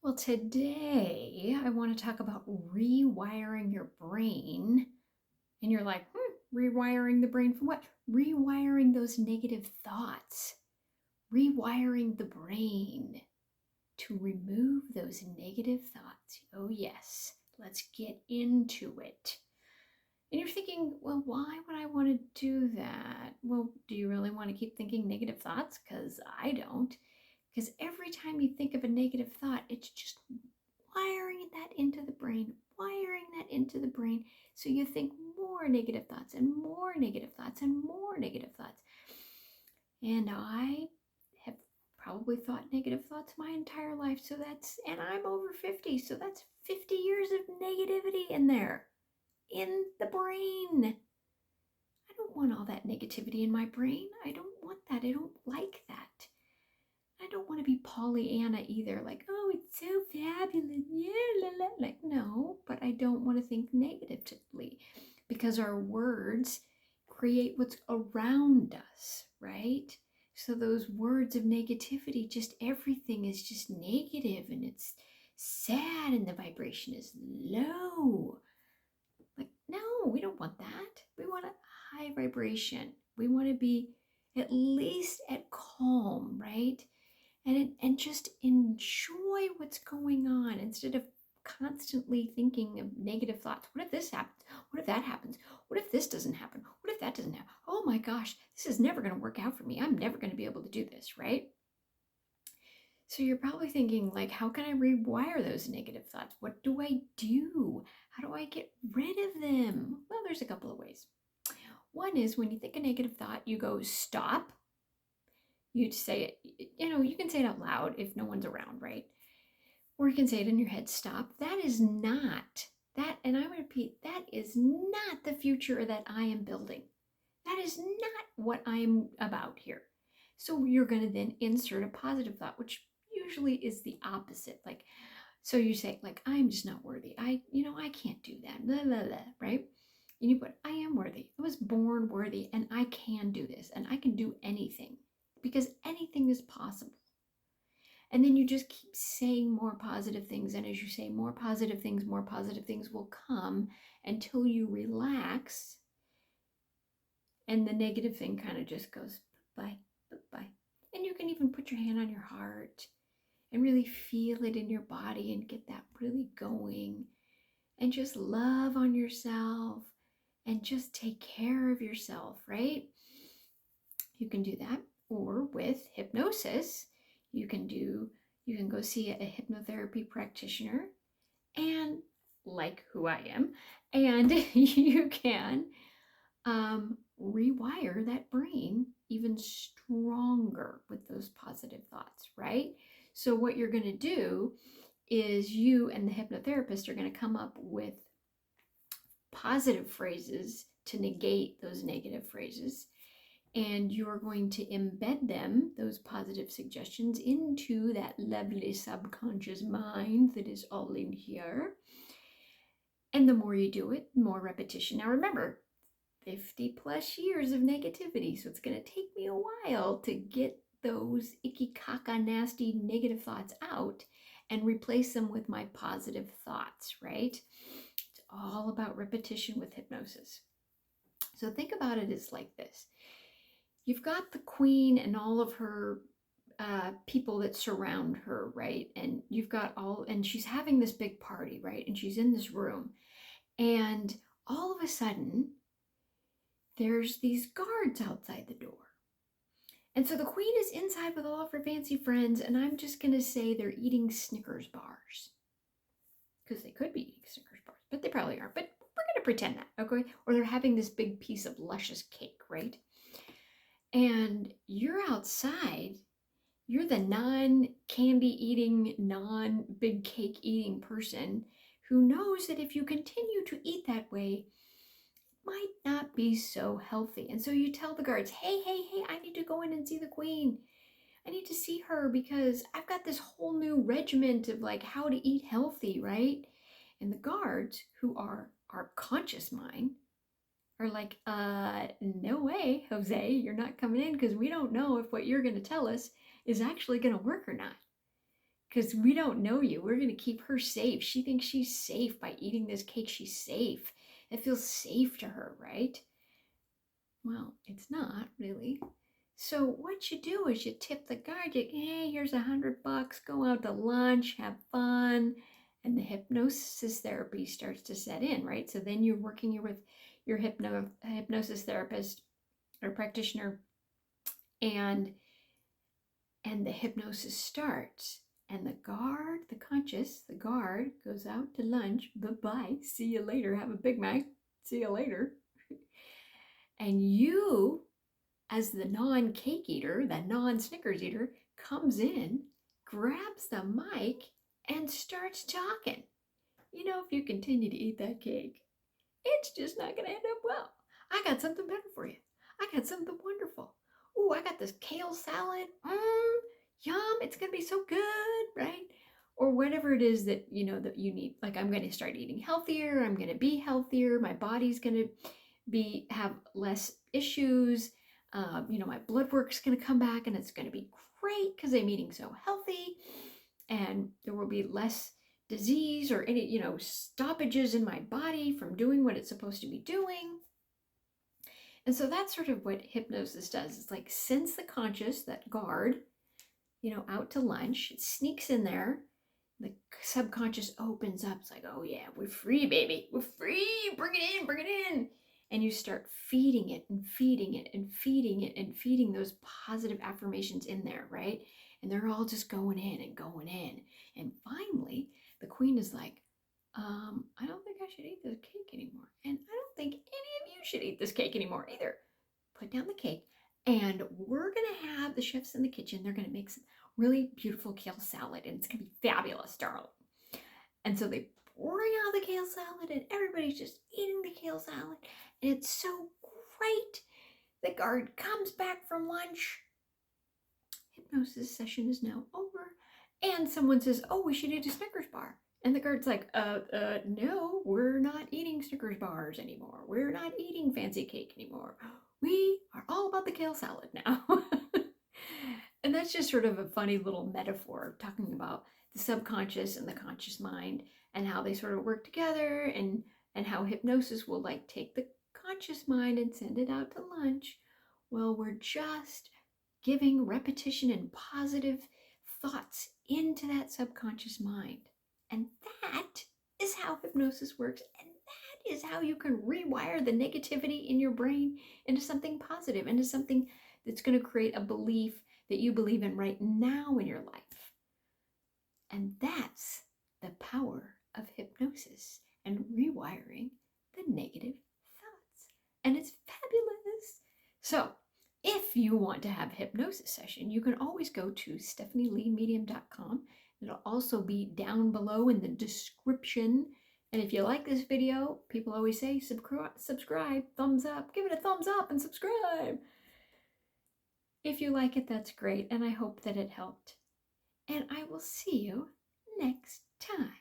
Well, today I want to talk about rewiring your brain. And you're like, rewiring the brain from what? Rewiring those negative thoughts, rewiring the brain to remove those negative thoughts. Oh, yes, let's get into it. And you're thinking, well, why would I want to do that? Well, do you really want to keep thinking negative thoughts? Because I don't. Because every time you think of a negative thought, it's just wiring that into the brain, wiring that into the brain. So you think more negative thoughts and more negative thoughts and more negative thoughts. And I have probably thought negative thoughts my entire life. And I'm over 50. So that's 50 years of negativity in there, in the brain. I don't want all that negativity in my brain. I don't want that. I don't like that. I don't want to be Pollyanna either, like, oh, it's so fabulous. Yeah, la, la. Like, no, but I don't want to think negatively because our words create what's around us, right? So those words of negativity, just everything is just negative and it's sad and the vibration is low. Like, no, we don't want that. We want a high vibration. We want to be at least at calm, right? And just enjoy what's going on instead of constantly thinking of negative thoughts. What if this happens? What if that happens? What if this doesn't happen? What if that doesn't happen? Oh my gosh, this is never going to work out for me. I'm never going to be able to do this, right? So you're probably thinking, like, how can I rewire those negative thoughts? What do I do? How do I get rid of them? Well, there's a couple of ways. One is when you think a negative thought, you go stop. You'd say it, you can say it out loud if no one's around, right? Or you can say it in your head, stop. That is not that, and I repeat, that is not the future that I am building. That is not what I'm about here. So you're going to then insert a positive thought, which usually is the opposite. Like, so you say, like, I'm just not worthy. I can't do that, blah, blah, blah, right? And you put, I am worthy. I was born worthy and I can do this and I can do anything because anything is possible. And then you just keep saying more positive things. And as you say more positive things will come until you relax. And the negative thing kind of just goes bye, bye. And you can even put your hand on your heart and really feel it in your body and get that really going. And just love on yourself and just take care of yourself, right? You can do that. Or with hypnosis, you can go see a hypnotherapy practitioner and like who I am, and you can rewire that brain even stronger with those positive thoughts, right? So what you're going to do is you and the hypnotherapist are going to come up with positive phrases to negate those negative phrases. And you're going to embed them, those positive suggestions, into that lovely subconscious mind that is all in here. And the more you do it, the more repetition. Now remember, 50 plus years of negativity. So it's going to take me a while to get those icky caca nasty negative thoughts out and replace them with my positive thoughts, right? It's all about repetition with hypnosis. So think about it as like this. You've got the queen and all of her people that surround her, right? And and she's having this big party, right? And she's in this room. And all of a sudden, there's these guards outside the door. And so the queen is inside with all of her fancy friends, and I'm just going to say they're eating Snickers bars. Because they could be eating Snickers bars, but they probably aren't. But we're going to pretend that, okay? Or they're having this big piece of luscious cake, right? And you're outside, you're the non-candy eating, non-big cake eating person who knows that if you continue to eat that way, it might not be so healthy. And so you tell the guards, hey, I need to go in and see the queen. I need to see her because I've got this whole new regiment of like how to eat healthy, right? And the guards, who are our conscious mind, are like, no way, Jose, you're not coming in because we don't know if what you're going to tell us is actually going to work or not. because we don't know you. We're going to keep her safe. She thinks she's safe by eating this cake. She's safe. It feels safe to her, right? Well, it's not really. So what you do is you tip the guard. Hey, here's $100. Go out to lunch, have fun. And the hypnosis therapy starts to set in, right? So then you're working with your hypnosis therapist or practitioner, and the hypnosis starts. And the guard, the guard goes out to lunch. Bye-bye. See you later. Have a Big Mac. See you later. And you, as the non-cake eater, the non-Snickers eater, comes in, grabs the mic, and starts talking. You know, if you continue to eat that cake, it's just not going to end up well. I got something better for you. I got something wonderful. Ooh, I got this kale salad. Yum, it's going to be so good, right? Or whatever it is that, you know, that you need. Like, I'm going to start eating healthier. I'm going to be healthier. My body's going to have less issues. You know, my blood work's going to come back and it's going to be great because I'm eating so healthy, and there will be less disease or any, you know, stoppages in my body from doing what it's supposed to be doing. And so that's sort of what hypnosis does. It's like sends the conscious, that guard, you know, out to lunch. It sneaks in there. The subconscious opens up. It's like, oh yeah, we're free, baby. We're free. Bring it in, bring it in. And you start feeding it and feeding it and feeding it and feeding those positive affirmations in there, right? And they're all just going in and going in. And finally, the queen is like, I don't think I should eat this cake anymore. And I don't think any of you should eat this cake anymore either. Put down the cake. And we're going to have the chefs in the kitchen. They're going to make some really beautiful kale salad. And it's going to be fabulous, darling. And so they bring out the kale salad. And everybody's just eating the kale salad. And it's so great. The guard comes back from lunch. Hypnosis session is now over. And someone says, oh, we should eat a Snickers bar. And the guard's like, no, we're not eating Snickers bars anymore. We're not eating fancy cake anymore. We are all about the kale salad now. And that's just sort of a funny little metaphor talking about the subconscious and the conscious mind and how they sort of work together, and how hypnosis will like take the conscious mind and send it out to lunch. Well, we're just giving repetition and positive thoughts into that subconscious mind. And that is how hypnosis works. And that is how you can rewire the negativity in your brain into something positive, into something that's going to create a belief that you believe in right now in your life. And that's the power of hypnosis and rewiring the negative thoughts. And it's fabulous. So if you want to have a hypnosis session, you can always go to stephanieleemedium.com. It'll also be down below in the description. And if you like this video, people always say subscribe, thumbs up, give it a thumbs up and subscribe. If you like it, that's great. And I hope that it helped. And I will see you next time.